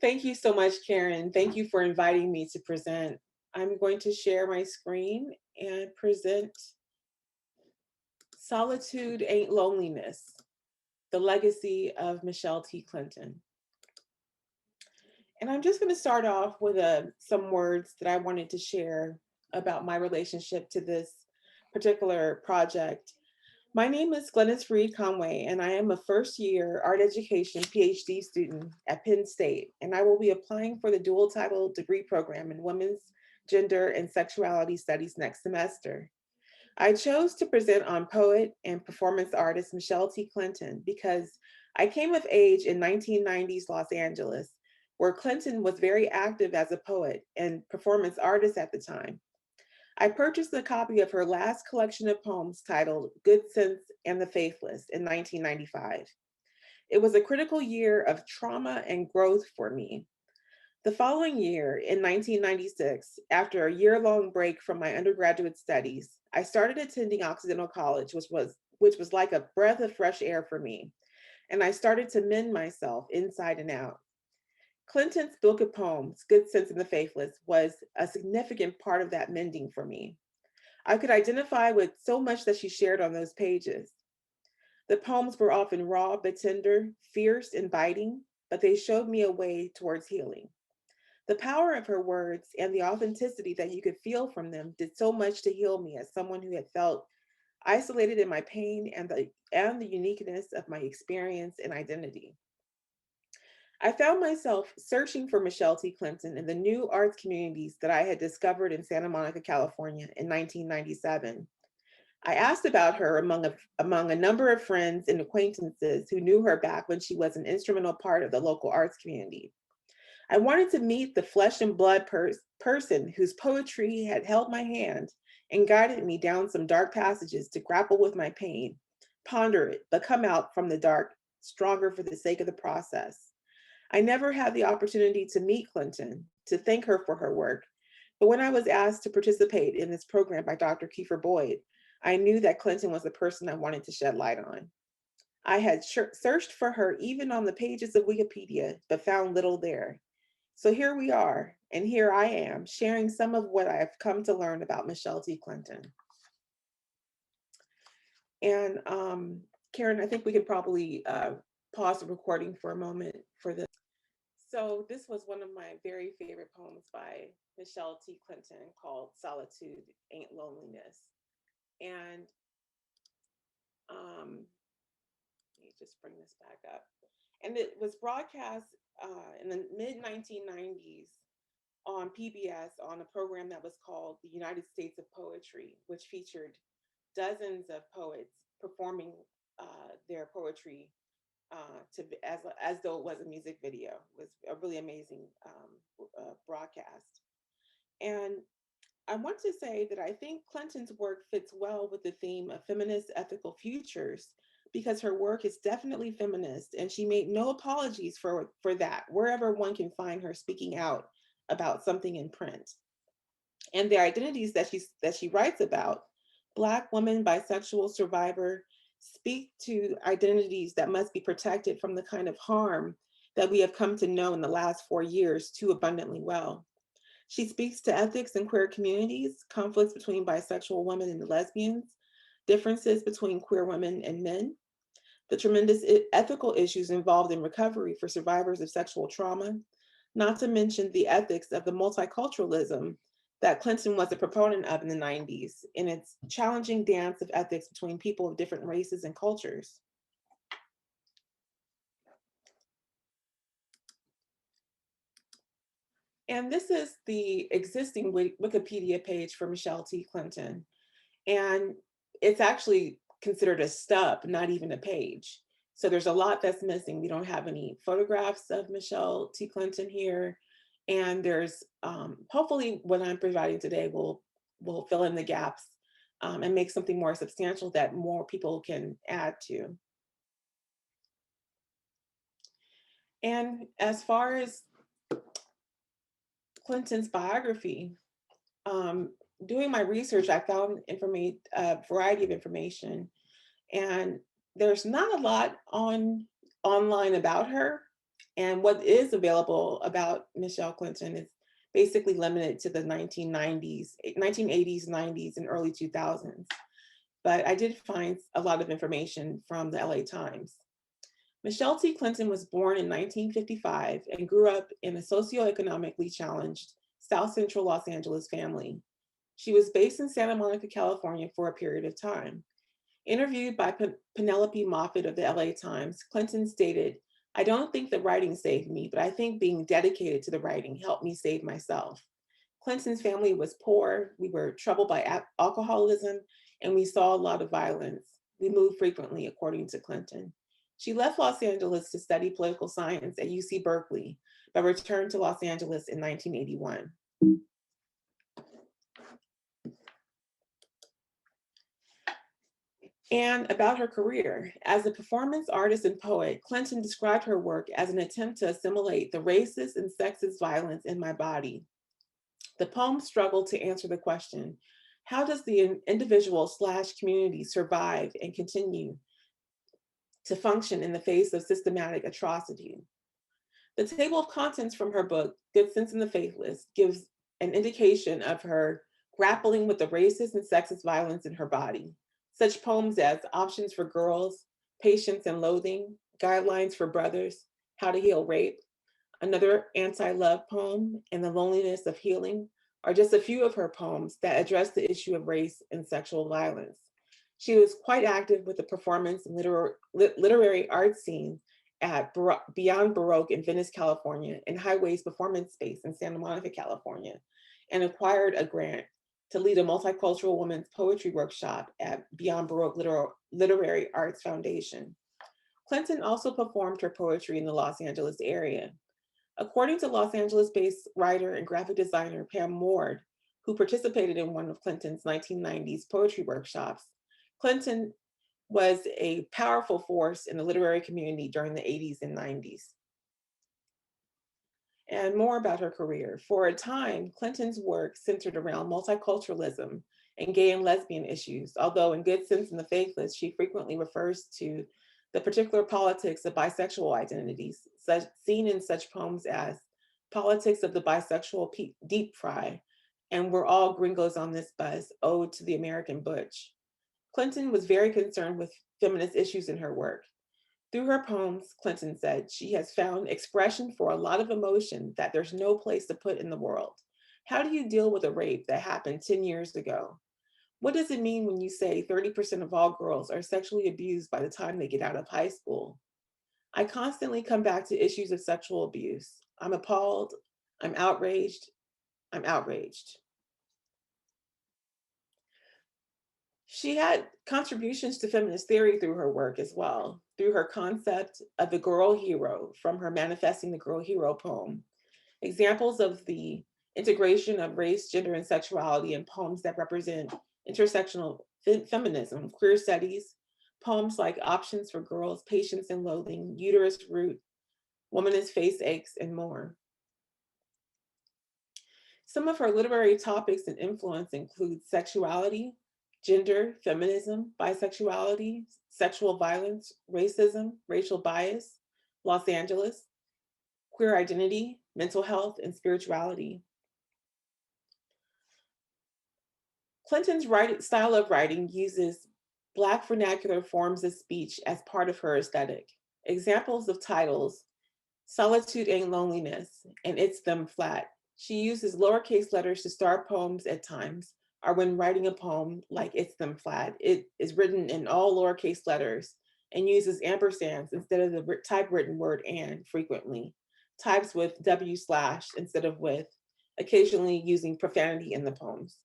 Thank you so much, Karen. Thank you for inviting me to present. I'm going to share my screen and present Solitude Ain't Loneliness, the legacy of Michelle T. Clinton. And I'm just going to start off with some words that I wanted to share about my relationship to this particular project. My name is Glynnis Reed Conway, and I am a first year art education PhD student at Penn State, and I will be applying for the dual title degree program in Women's, Gender, and Sexuality Studies next semester. I chose to present on poet and performance artist Michelle T. Clinton because I came of age in 1990s Los Angeles, where Clinton was very active as a poet and performance artist at the time. I purchased a copy of her last collection of poems titled Good Sense and the Faithless in 1995. It was a critical year of trauma and growth for me. The following year, in 1996, after a year-long break from my undergraduate studies, I started attending Occidental College, which was like a breath of fresh air for me, and I started to mend myself inside and out. Clinton's book of poems, Good Sense and the Faithless, was a significant part of that mending for me. I could identify with so much that she shared on those pages. The poems were often raw but tender, fierce and biting, but they showed me a way towards healing. The power of her words and the authenticity that you could feel from them did so much to heal me as someone who had felt isolated in my pain and the uniqueness of my experience and identity. I found myself searching for Michelle T. Clinton in the new arts communities that I had discovered in Santa Monica, California in 1997. I asked about her among a number of friends and acquaintances who knew her back when she was an instrumental part of the local arts community. I wanted to meet the flesh and blood person whose poetry had held my hand and guided me down some dark passages to grapple with my pain, ponder it, but come out from the dark stronger for the sake of the process. I never had the opportunity to meet Clinton, to thank her for her work, but when I was asked to participate in this program by Dr. Kiefer Boyd, I knew that Clinton was the person I wanted to shed light on. I had searched for her even on the pages of Wikipedia, but found little there. So here we are, and here I am, sharing some of what I have come to learn about Michelle T. Clinton. And Karen, I think we could probably pause the recording for a moment for this. So this was one of my very favorite poems by Michelle T. Clinton called Solitude Ain't Loneliness. And let me just bring this back up. And it was broadcast in the mid 1990s on PBS on a program that was called the United States of Poetry, which featured dozens of poets performing their poetry as though it was a music video. It was a really amazing broadcast. And I want to say that I think Clinton's work fits well with the theme of feminist ethical futures because her work is definitely feminist and she made no apologies for that wherever one can find her speaking out about something in print. And the identities that she writes about, Black woman, bisexual, survivor, speak to identities that must be protected from the kind of harm that we have come to know in the last 4 years too abundantly well. She speaks to ethics in queer communities, conflicts between bisexual women and lesbians, differences between queer women and men, the tremendous ethical issues involved in recovery for survivors of sexual trauma, not to mention the ethics of the multiculturalism that Clinton was a proponent of in the 90s in its challenging dance of ethics between people of different races and cultures. And this is the existing Wikipedia page for Michelle T. Clinton. And it's actually considered a stub, not even a page. So there's a lot that's missing. We don't have any photographs of Michelle T. Clinton here. And there's hopefully what I'm providing today will fill in the gaps and make something more substantial that more people can add to. And as far as Clinton's biography, doing my research, I found a variety of information, and there's not a lot online about her. And what is available about Michelle Clinton is basically limited to the 1990s, 1980s, 90s, and early 2000s. But I did find a lot of information from the LA Times. Michelle T. Clinton was born in 1955 and grew up in a socioeconomically challenged South Central Los Angeles family. She was based in Santa Monica, California for a period of time. Interviewed by Penelope Moffett of the LA Times, Clinton stated, "I don't think the writing saved me, but I think being dedicated to the writing helped me save myself." Clinton's family was poor, we were troubled by alcoholism, and we saw a lot of violence. We moved frequently, according to Clinton. She left Los Angeles to study political science at UC Berkeley, but returned to Los Angeles in 1981. And about her career. As a performance artist and poet, Clinton described her work as an attempt to assimilate the racist and sexist violence in my body. The poem struggled to answer the question, how does the individual/community survive and continue to function in the face of systematic atrocity? The table of contents from her book, Good Sense and the Faithless, gives an indication of her grappling with the racist and sexist violence in her body. Such poems as Options for Girls, Patience and Loathing, Guidelines for Brothers, How to Heal Rape, another anti-love poem, and The Loneliness of Healing are just a few of her poems that address the issue of race and sexual violence. She was quite active with the performance and literary art scene at Beyond Baroque in Venice, California, and Highways Performance Space in Santa Monica, California, and acquired a grant to lead a multicultural women's poetry workshop at Beyond Baroque Literary Arts Foundation. Clinton also performed her poetry in the Los Angeles area. According to Los Angeles-based writer and graphic designer Pam Ward, who participated in one of Clinton's 1990s poetry workshops, Clinton was a powerful force in the literary community during the 80s and 90s. And more about her career. For a time, Clinton's work centered around multiculturalism and gay and lesbian issues, although in Good Sense and the Faithless, she frequently refers to the particular politics of bisexual identities, seen in such poems as Politics of the Bisexual Deep Fry and We're All Gringos on This Bus, Ode to the American Butch. Clinton was very concerned with feminist issues in her work. Through her poems, Clinton said, she has found expression for a lot of emotion that there's no place to put in the world. How do you deal with a rape that happened 10 years ago? What does it mean when you say 30% of all girls are sexually abused by the time they get out of high school? I constantly come back to issues of sexual abuse. I'm appalled, I'm outraged, I'm outraged. She had contributions to feminist theory through her work as well, through her concept of the girl hero from her Manifesting the Girl Hero poem. Examples of the integration of race, gender, and sexuality in poems that represent intersectional feminism, queer studies, poems like Options for Girls, Patience and Loathing, Uterus Root, Woman as Face Aches, and more. Some of her literary topics and influence include sexuality, gender, feminism, bisexuality, sexual violence, racism, racial bias, Los Angeles, queer identity, mental health, and spirituality. Clinton's style of writing uses Black vernacular forms of speech as part of her aesthetic. Examples of titles, Solitude and Loneliness, and It's Them Flat. She uses lowercase letters to start poems at times, or when writing a poem like It's Them Flat, it is written in all lowercase letters and uses ampersands instead of the typewritten word and frequently, types with W/ instead of with, occasionally using profanity in the poems.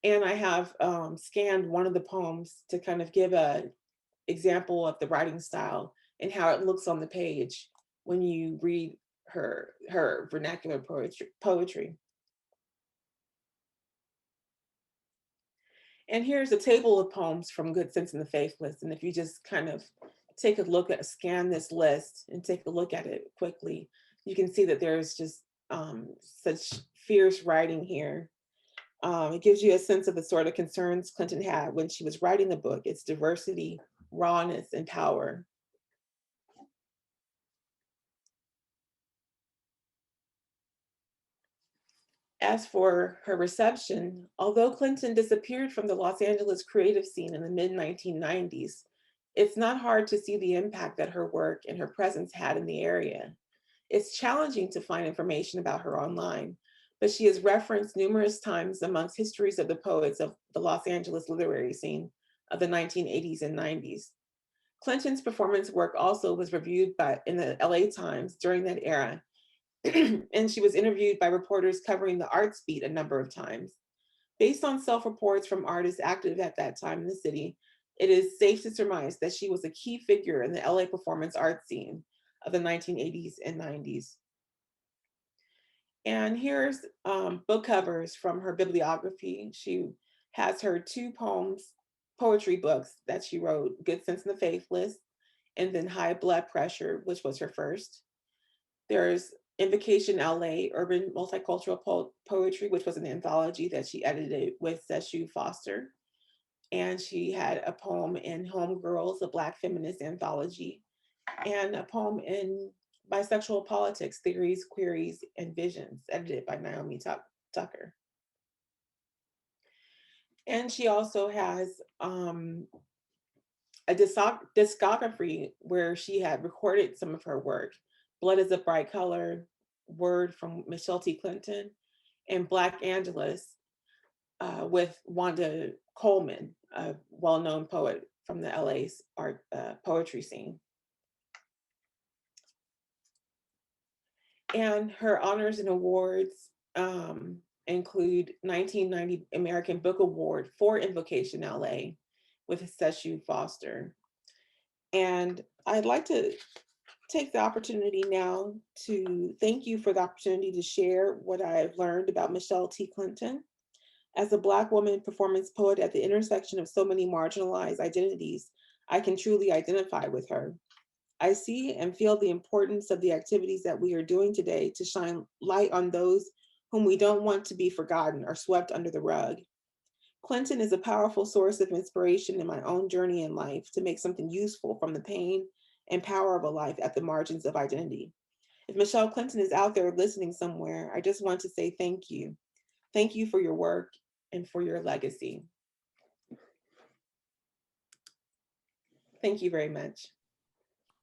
And I have scanned one of the poems to kind of give an example of the writing style and how it looks on the page when you read her vernacular poetry. And here's a table of poems from Good Sense and the Faithless. And if you just kind of take a look at, scan this list and take a look at it quickly, you can see that there's just such fierce writing here. It gives you a sense of the sort of concerns Clinton had when she was writing the book, its diversity, rawness, and power. As for her reception, although Clinton disappeared from the Los Angeles creative scene in the mid 1990s, it's not hard to see the impact that her work and her presence had in the area. It's challenging to find information about her online, but she is referenced numerous times amongst histories of the poets of the Los Angeles literary scene of the 1980s and 90s. Clinton's performance work also was reviewed in the LA Times during that era, and she was interviewed by reporters covering the arts beat a number of times. Based on self-reports from artists active at that time in the city, it is safe to surmise that she was a key figure in the LA performance art scene of the 1980s and 90s. And here's book covers from her bibliography. She has her two poetry books that she wrote, Good Sense and the Faithless, and then High Blood Pressure, which was her first. There's Invocation LA, Urban Multicultural Poetry, which was an anthology that she edited with Seshu Foster. And she had a poem in Homegirls, a Black feminist anthology, and a poem in Bisexual Politics, Theories, Queries, and Visions, edited by Naomi Tucker. And she also has a discography where she had recorded some of her work. Blood is a Bright Color, Word from Michelle T. Clinton, and Black Angeles with Wanda Coleman, a well-known poet from the LA's art poetry scene. And her honors and awards include 1990 American Book Award for Invocation LA with Seshu Foster. And I'd like to take the opportunity now to thank you for the opportunity to share what I've learned about Michelle T. Clinton. As a Black woman performance poet at the intersection of so many marginalized identities, I can truly identify with her. I see and feel the importance of the activities that we are doing today to shine light on those whom we don't want to be forgotten or swept under the rug. Clinton is a powerful source of inspiration in my own journey in life to make something useful from the pain and power of a life at the margins of identity. If Michelle Clinton is out there listening somewhere, I just want to say thank you. Thank you for your work and for your legacy. Thank you very much.